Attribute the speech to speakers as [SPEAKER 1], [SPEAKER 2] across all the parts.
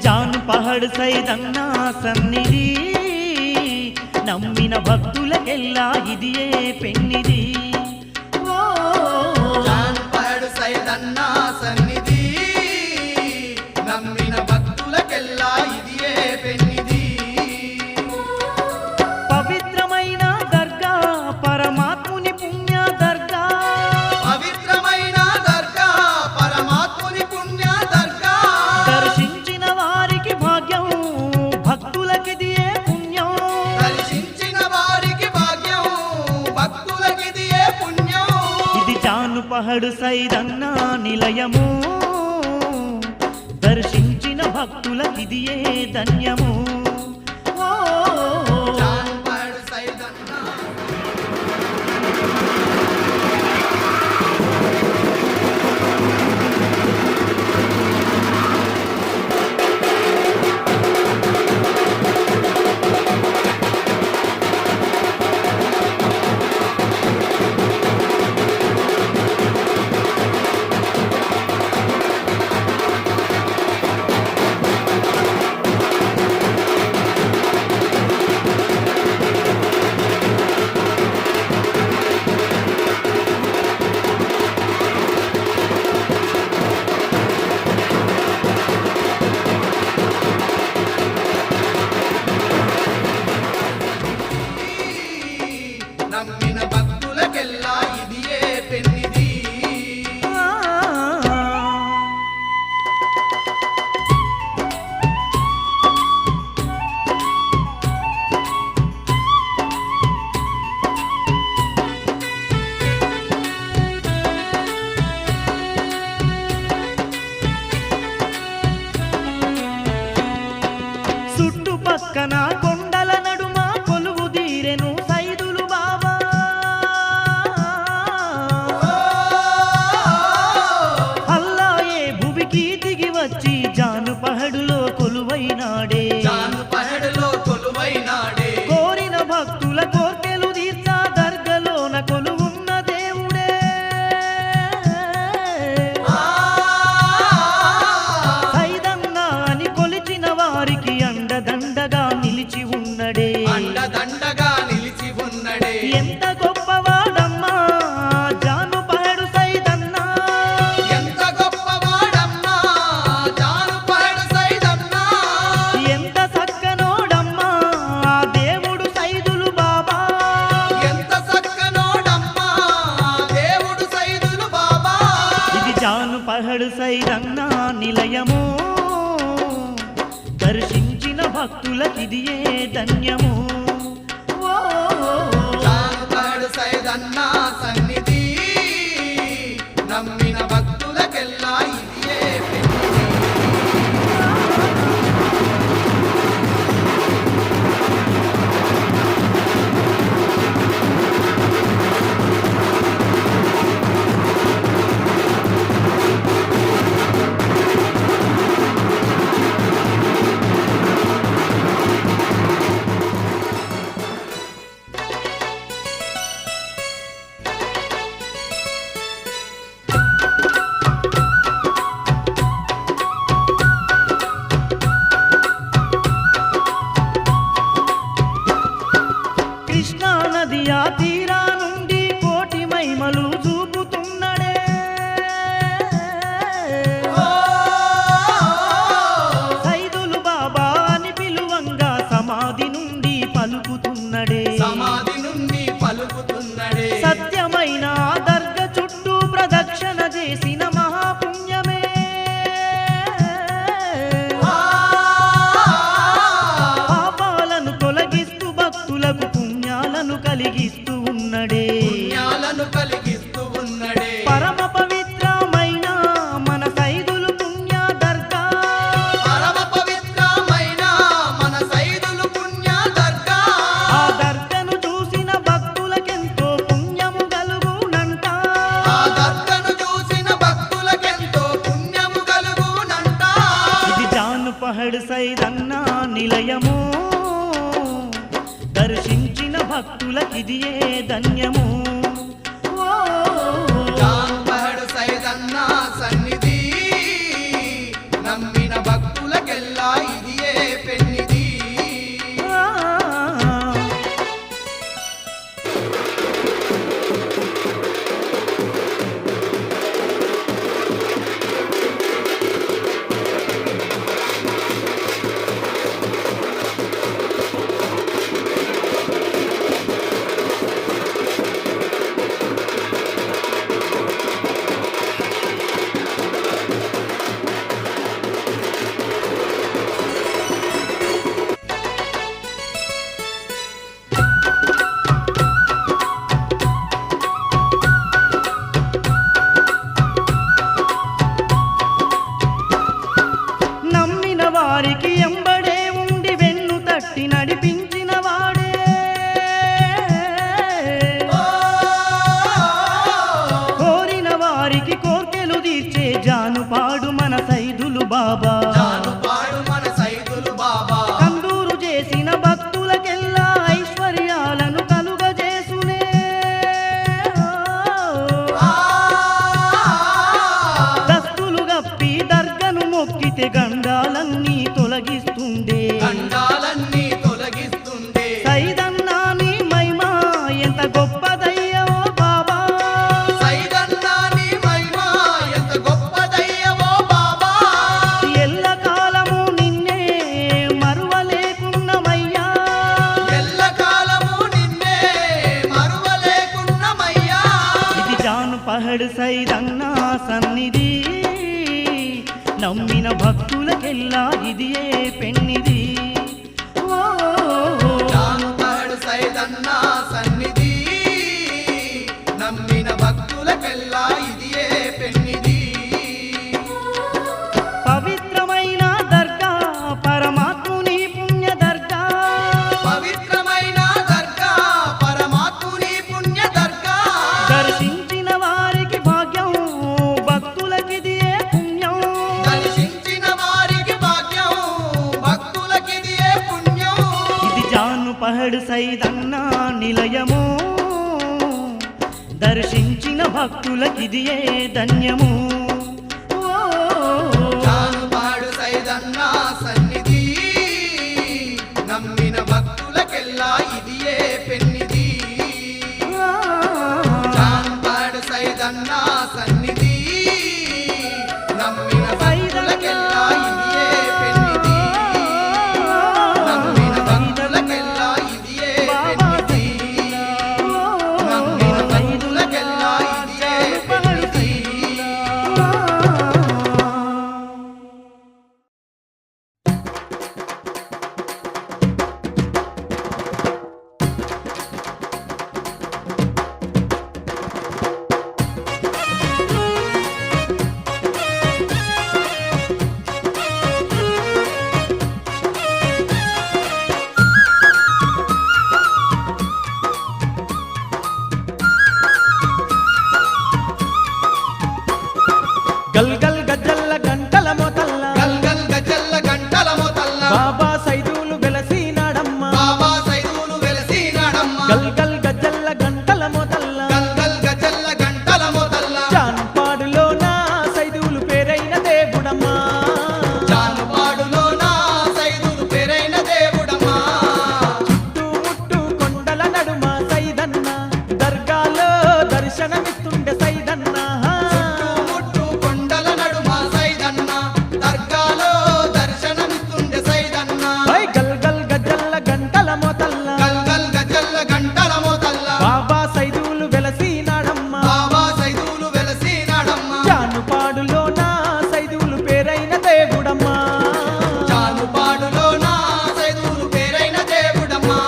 [SPEAKER 1] John పహడ్ సైదన్నా సన్నిధి నమ్మిన భక్తులకెల్లా ఇదియే పెన్నిది
[SPEAKER 2] జాన్ పహడ్ సైదన్నా సన్నిధి నమ్మిన భక్తులకెల్లా ఇదియే పెన్నిది
[SPEAKER 1] పవిత్రమైన దర్గా పరమాత్ముని పుణ్య దర్గా
[SPEAKER 2] పవిత్రమైన దర్గా పరమాత్ముని పుణ్య దర్గా
[SPEAKER 1] దర్శించిన వారికి భాగ్యం భక్తులకిదియే పుణ్యం
[SPEAKER 2] దర్శించిన వారికి భాగ్యం భక్తులకిదియే పుణ్యం
[SPEAKER 1] ఇది జాన్ పహడ్ సైదన్నా నిలయము దర్శించిన భక్తులకిదియే ధన్యము
[SPEAKER 2] జాన్ పహడ్ సైదన్నా నమ్మిన భక్తులకెల్లా ఇదియే పెన్నిది
[SPEAKER 1] చుట్టుపక్కన కొండల నడుమ కొలువు తీరెను సైదులు బాబా అల్లాయే భువికి దిగి వచ్చి జాను పహడులో కొలువైనాడే
[SPEAKER 2] జాన్ పహడ్లో కొలువైనాడే
[SPEAKER 1] కోరిన భక్తుల కోర్కెలు తీర్చా దర్గలోన కొలువున్న దేవుడే సైదన్నా అని కొలిచిన వారికి అండదండగా నిలిచి ఉన్నడే
[SPEAKER 2] అండదండగా నిలిచి ఉన్నడే
[SPEAKER 1] ఎంత గొప్పవాడమ్మా జాను పహడు సైదన్నా
[SPEAKER 2] ఎంత గొప్పవాడమ్మా జాన్ పహడ్ సైదన్నా
[SPEAKER 1] ఎంత చక్కనోడమ్మా ఆ దేవుడు సైదులు బాబా
[SPEAKER 2] ఎంత చక్కనోడమ్మా దేవుడు సైదులు బాబా
[SPEAKER 1] ఇది జాను పహడు సైదన్నా నిలయము దర్శించిన భక్తులకిదియే ధన్యము
[SPEAKER 2] జాన్ పహడ్ సైదన్నా సన్నిధి నమ్మిన భక్తులకెల్లా ఇదియే పెన్నిది
[SPEAKER 1] కృష్ణా నది ఆ తీరా నుండి కోటి మహిమలు చూపుతున్నడే సైదులు బాబా అని పిలువంగా సమాధి నుండి పలుకుతున్నడే
[SPEAKER 2] సమాధి నుండి పలుకుతున్నడే
[SPEAKER 1] సత్యమైన ఆ దర్గ చుట్టూ ప్రదక్షిణ చేసిన మహాపుణ్యమే పాపాలను తొలగిస్తూ భక్తులకు పుణ్యాలను కలిగిస్తూ ఉన్నడే
[SPEAKER 2] పుణ్యాలను కలిగిస్తూ ఉన్నడే
[SPEAKER 1] పరమ పవిత్రమైన మన సైదులు పుణ్య దర్గా
[SPEAKER 2] పరమ పవిత్రమైన మన సైదులు పుణ్య దర్గా
[SPEAKER 1] ఆ దర్గను చూసిన భక్తులకెంతో పుణ్యము కలుగునంట
[SPEAKER 2] ఆ దర్గను చూసిన భక్తులకెంతో పుణ్యము కలుగునంట
[SPEAKER 1] ఇది జాన్ పహడ్ సైదన్నా నిలయము దర్శించిన భక్తులకిదియే ధన్యము
[SPEAKER 2] జాన్ పహడ్ సైదన్నా సన్నిధి నమ్మిన భక్తులకెల్లా
[SPEAKER 1] బాబా
[SPEAKER 2] జానుపాడు మన సైదులు బాబా
[SPEAKER 1] కందూరు చేసిన భక్తులకెల్లా ఐశ్వర్యాలను కలుగజేసునే దస్తులు గప్పి దర్గను మొక్కితే గండాలన్నీ తొలగిస్తుండే
[SPEAKER 2] గండాలన్నీ తొలగిస్తుంది
[SPEAKER 1] సైదన్నా నీ మహిమా ఎంత గొప్పదయ్యో బాబా
[SPEAKER 2] సైదన్నా నీ మహిమా ఎంత గొప్పదయ్యవో బాబా
[SPEAKER 1] ఎల్లకాలము నిన్నే మరువలేకున్నమయ్యా
[SPEAKER 2] ఎల్లకాలము నిన్నే మరువలేకున్నమయ్యా
[SPEAKER 1] ఇది జాను పహడ్ సైదన్నా సన్నిధి నమ్మిన భక్తులకెల్లా ఇదియే పెన్నిది ఓ
[SPEAKER 2] జానుపాడు సైదన్నా సన్నిధి నమ్మిన భక్తులకెల్లా ఇదియే పెన్నిది
[SPEAKER 1] పవిత్రమైన దర్గా పరమాత్ముని పుణ్య దర్గా
[SPEAKER 2] పవిత్రమైన దర్గా పరమాత్ముని పుణ్య దర్గా
[SPEAKER 1] దర్శించిన వారికి భాగ్యం భక్తులకిదియే పుణ్యం
[SPEAKER 2] దర్శించిన వారికి భాగ్యం భక్తులకిదియే పుణ్యం
[SPEAKER 1] ఇది జాను పహడ్ సైదన్నా నిలయము దర్శించిన భక్తులకిదియే ధన్యము ఓ
[SPEAKER 2] జానుపాడు సైదన్నా సన్నిధి నమ్మిన భక్తులకెల్లా ఇదియే పెన్నిది జానుపాడు సైదన్నా సన్నిధి నమ్మిన భక్తులకెల్లా ఇదియే పెన్నిది నమ్మిన భక్తులకెల్లా ఇదియే పెన్నిది నమ్మిన భక్తులకెల్లా ఇదియే పెన్నిది
[SPEAKER 3] గల్ గల్ గజ్జల్ల గంటల మొతల్ల
[SPEAKER 2] గల్గల్ గజల్ల గంటల మోతల్ల
[SPEAKER 3] బాబా సైదులు వెలసినాడమ్మ
[SPEAKER 2] బాబా సైదులు వెలసినాడమ్మ
[SPEAKER 3] గల్ గల్ గజ్జల్ల గంటల మొతల్ల
[SPEAKER 2] గల్గల్ గజల్ల గంటల మోతల్ల
[SPEAKER 3] జాన్పాడులోన సైదులు పేరైన దేవుడమ్మ
[SPEAKER 2] జానుపాడులోన సైదులు పేరైన దేవుడమ్మా
[SPEAKER 3] చుట్టూ ముట్టు కొండల నడుమ సైదన్న దర్గాలో దర్శనమిస్తుండే సైదన్న
[SPEAKER 2] ముట్టు కొండల నడుమ సైదన్న దర్గాలో దర్శనమిస్తుండే సైదన్న
[SPEAKER 3] ఓయ్ గల్ గల్ గజ్జల్ల గంటల మొతల్ల
[SPEAKER 2] గల్గల్ గజల్ల గంటల మోతల్ల
[SPEAKER 3] బాబా సైదులు వెలసినాడమ్మ
[SPEAKER 2] బాబా సైదులు వెలసినాడమ్మ
[SPEAKER 3] జానుపాడులోన సైదులు పేరైన దేవుడమ్మ
[SPEAKER 2] జానుపాడులోన సైదులు పేరైన దేవుడమ్మా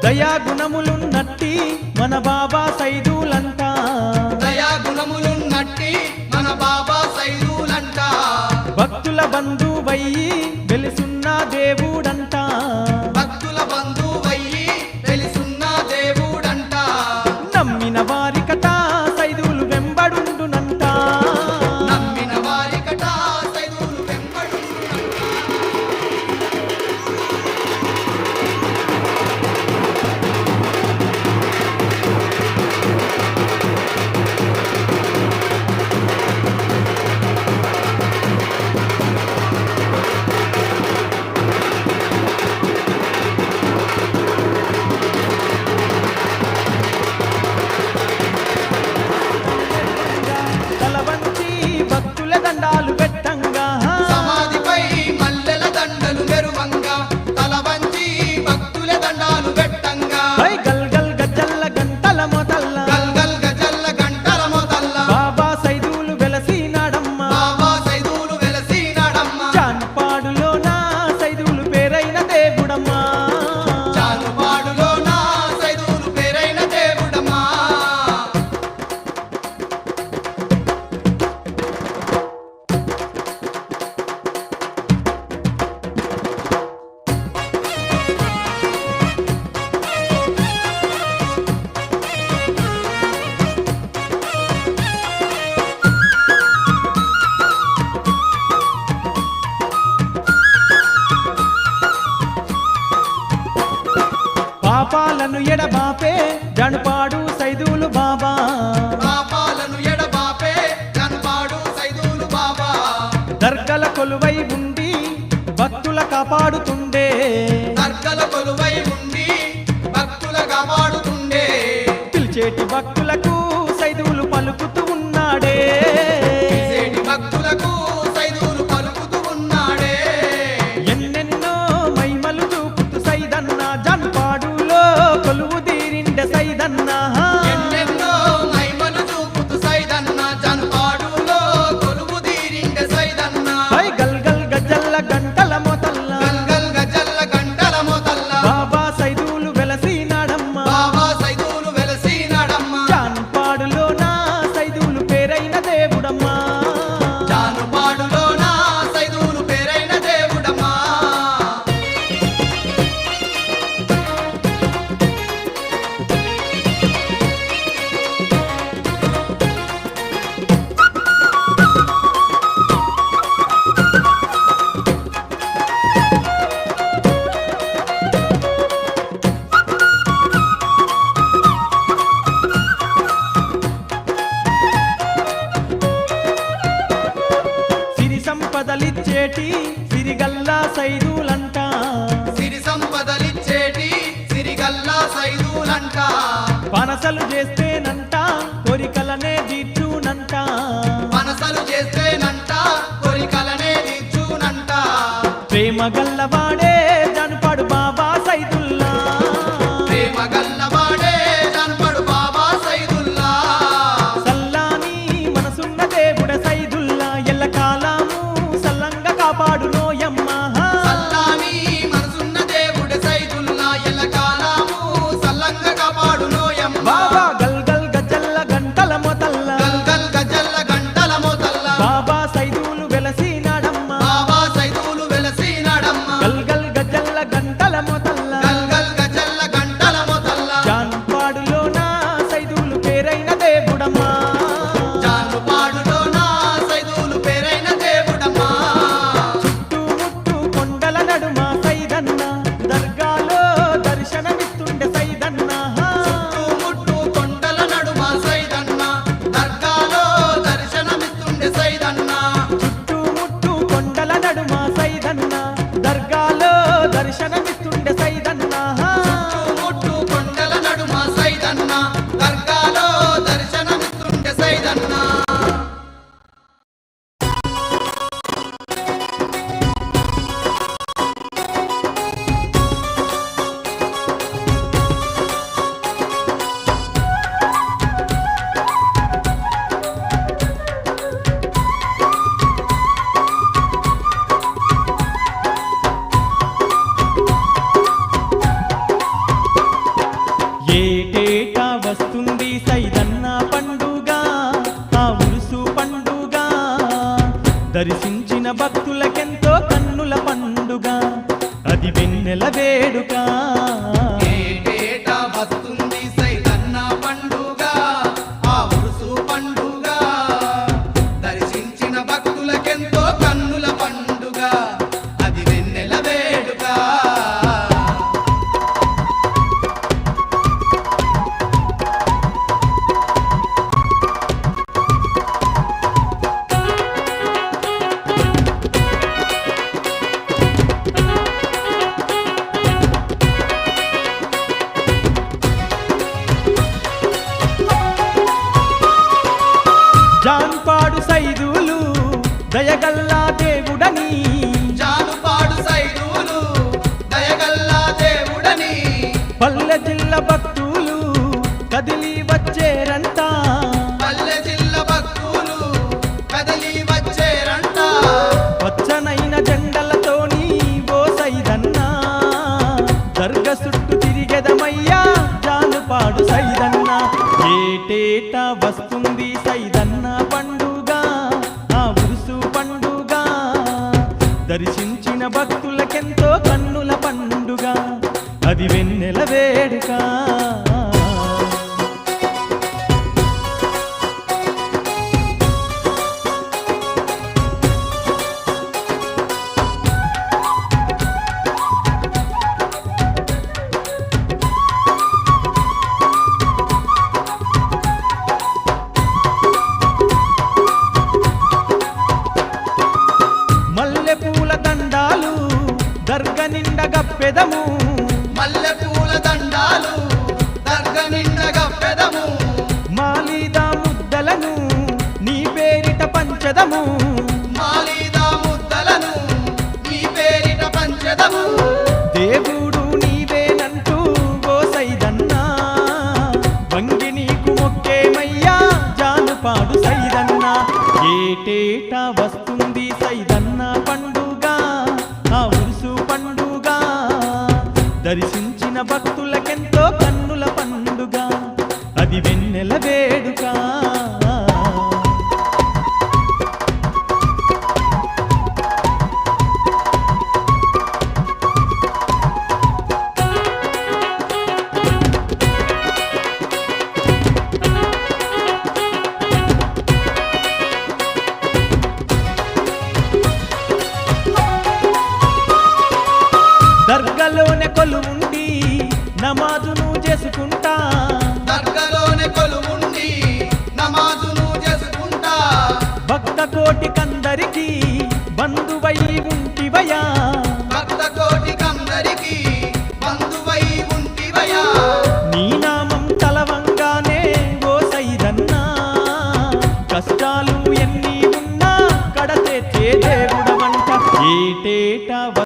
[SPEAKER 3] దయా గుణములున్నట్టి మన బాబా సైదులంట
[SPEAKER 2] దయా గుణములున్నట్టి మన బాబా సైదులంట
[SPEAKER 3] భక్తుల బంధువయ్యి వెలుసున్న దేవుడంట
[SPEAKER 2] భక్తుల బంధువయ్యి వెలిసున్న దేవుడంట
[SPEAKER 3] నమ్మిన వారికట సైదులు వెంబడుండునంట
[SPEAKER 2] నమ్మిన వారికట సైదులు వెంబడుండునంట
[SPEAKER 3] పాపాలను ఎడబాపే జనుపాడు సైదులు బాబా
[SPEAKER 2] పాపాలను ఎడబాపే జనుపాడు సైదులు బాబా
[SPEAKER 3] దర్గల కొలువై ఉండి భక్తుల కాపాడుతుండే
[SPEAKER 2] దర్గల కొలువై ఉండి భక్తుల కాపాడుతుండే
[SPEAKER 3] పిలిచేటి భక్తులకు సైదులు పలుకుతూ ఉన్నాడే
[SPEAKER 2] పిలిచేటి భక్తులకు సైదులు పలుకుతూ ఉన్నాడే
[SPEAKER 3] ఎన్నెన్నో మైమలు చూపుతూ సైదన్న జనుపాడులో కొలువు తీరిండే సైదన్న
[SPEAKER 2] ఎన్నెన్నో మహిమలు చూపుతూ సైదన్న జనుపాడులో కొలువు తీరిండే సైదన్న
[SPEAKER 3] పై గల్ గల్ గజ్జల్ల గంటల మొతల్ల
[SPEAKER 2] గల్గల్ గజల్ల గంటల మొదల్ల
[SPEAKER 3] బాబా సైదులు వెలసినాడమ్మ
[SPEAKER 2] బాబా సైదులు వెలసినాడమ్మ
[SPEAKER 3] జాన్పాడులో నా సైదులు పేరైన దేవుడమ్మా
[SPEAKER 2] జానుపాడులోన సైదులు పేరైన దేవుడమ్మా
[SPEAKER 3] సిరి సంపదలిచ్చేటి సిరిగల్లా సైదులంట
[SPEAKER 2] సిరి సంపదలిచ్చేటి సిరిగల్లా సైదులంట
[SPEAKER 3] పనసలు చేస్తేనంట కోరికలనే తీర్చునంట
[SPEAKER 2] మనసలు చేస్తేనంట కోరికలనే తీర్చునంట
[SPEAKER 3] ప్రేమ గల్లవాడే జనుపాడు బాబా సైదుల్లా
[SPEAKER 2] ప్రేమ గల్లవాడే జన్పడు బాబా సైదుల్లా
[SPEAKER 3] సల్లాని మనసున్న దేవుడ సైదుల్లా ఎల్ల కాలము సల్లంగా కాపాడు నోయమ్మ
[SPEAKER 2] సల్లాని మనసున్న దేవుడు సైదుల్లా ఎల్లకాలము సల్లంగా కాపాడునోయమ్మ
[SPEAKER 3] బాబా గల్ గల్ గజ్జల్ల గంటల మొతల్ల
[SPEAKER 2] గల్గల్ గజల్ల గంటల మొదల్ల
[SPEAKER 3] బాబా సైదులు వెలసినాడమ్మ
[SPEAKER 2] బాబా సైదులు వెలసినాడమ్మ
[SPEAKER 3] గల్ గల్ గజ్జల్ల గంటల మొతల్ల
[SPEAKER 2] గల్గల్ గజల్ల గంటల మొదల్ల
[SPEAKER 3] జాన్పాడులో నా సైదులు పేరైన దేవుడమ్మా
[SPEAKER 2] జానుపాడులోన సైదులు పేరైన దేవుడమ్మా
[SPEAKER 3] చుట్టుముట్టు కొండల నడుమ సైదన్న దర్గాలో దర్శనమిస్తుండే సైదన్న
[SPEAKER 2] ముట్టు కొండల నడుమ సైదన్న దర్గాలో దర్శనమిస్తుండే సైదన్న
[SPEAKER 3] చుట్టుముట్టు కొండల నడుమ సైదన్న దర్గాలో దర్శనమిస్తుండే సైదన్న
[SPEAKER 2] ముట్టు కొండల నడుమ సైదన్న దర్గాలో దర్శనమిస్తుండే సైదన్న
[SPEAKER 3] ఏటేటా వస్తుంది సైదన్న పండుగ ఆ ఉరుసు పండుగ దర్శించిన భక్తులకెంతో కన్నుల పండుగ అది వెన్నెల వేడుక
[SPEAKER 2] ఏటేటా వస్తుంది సైదన్న పండుగ ఆ ఉరుసు పండుగ దర్శించిన భక్తులకెంతో కన్నుల పండుగ అది వెన్నెల వేడుక
[SPEAKER 3] జాన్పాడు సైదులు దయగల్లా దేవుడని
[SPEAKER 2] జానుపాడు సైదులు దయగల్లా దేవుడని
[SPEAKER 3] పల్లె జిల్లా భక్తులు కదిలి వచ్చేరంట
[SPEAKER 2] పల్లె జిల్ల భక్తులు కదలి వచ్చేరంట
[SPEAKER 3] పచ్చనైన జెండలతోని ఓ సైదన్న దర్గ చుట్టూ తిరిగెదమయ్యా జానుపాడు సైదన్న ఏటేటా వస్తుంది సైదన్న పండుగ ఆ ఉరుసు పండుగ దర్శించిన భక్తులకెంతో కన్నుల పండుగ అది వెన్నెల వేడుక మల్లె పూల దండాలు దర్గ నిండా గప్పెదము
[SPEAKER 2] మల్లె పూల దండాలు దర్గ నిండగా పెదము
[SPEAKER 3] మాలీదా ముద్దలను నీ పేరిట పంచదము
[SPEAKER 2] మాలీదా ముద్దలను నీ పేరిట పంచెదము
[SPEAKER 3] దేవుడు నీవేనంటూ ఓ సైదన్నా వంగి నీకు మొక్కేమయ్యా జానుపాడు సైదన్నా ఏటేటా వస్తుంది సైదన్న పండుగ ఆ ఉరుసు పండుగ దర్శించిన భక్తులకెంతో కన్నుల పండుగ అది వెన్నెల వేడుక దర్గలోనే కొలువుండి నమాజును చేసుకుంటా
[SPEAKER 2] దర్గలోనే కొలువుండి నమాజును చేసుకుంటా
[SPEAKER 3] భక్త కోటికందరికి బంధువై ఉంటివయా